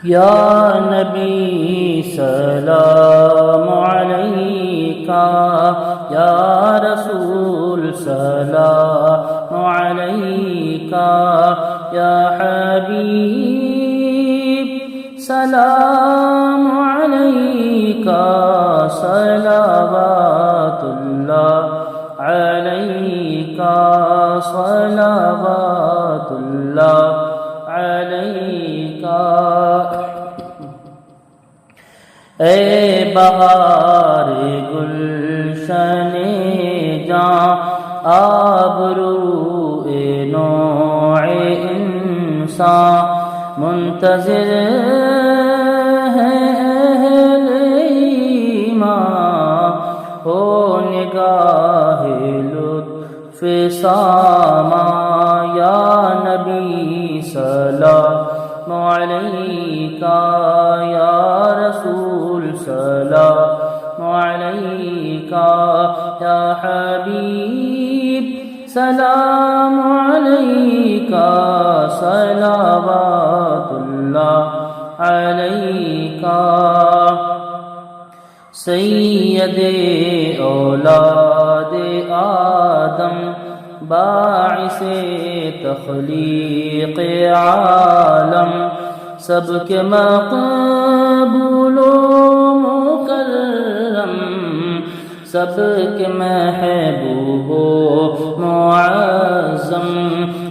یا نبی سلام علیکہ، یا رسول سلام علیکہ، یا حبیب سلام علیکہ، صلوات اللہ علیکہ، صلوات اللہ علیکہ۔ اے بہار گلشن جاں، آبرو نوع انسان، منتظر ہے اہل ایمان، ہو نگاہ لطف ساما، یا نبی سلام علیکہ، یا رسول سلام علیکہ، یا حبیب سلام علیکہ، صلوات اللہ علیکہ۔ سید اولاد آدم، باعث تخلیق عالم، سب کے مقبول و مکرم، سب کے محبوب و معظم،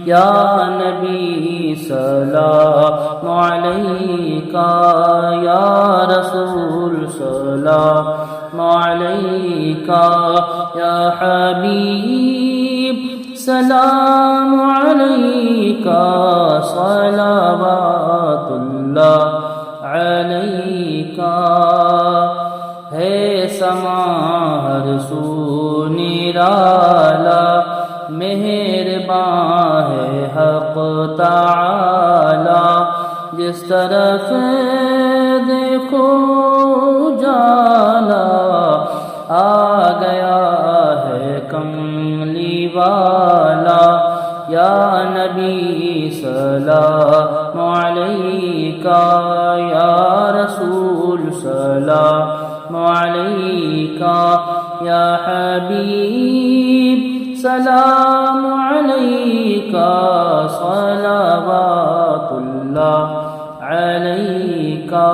یا نبی سلام علیکہ، یا رسول سلام علیکہ، یا حبیب سلام علیکہ، صلوات اللہ علیکہ۔ ہے سما ہر سو نرالا، مہرباں ہے حق تعالی، جس طرف دیکھو جالا، آ گیا ہے کملی والا، یا نبی سلام علیکہ، یا رسول سلام علیکہ، یا حبیب سلام علیکہ، صلوات اللہ علیکہ۔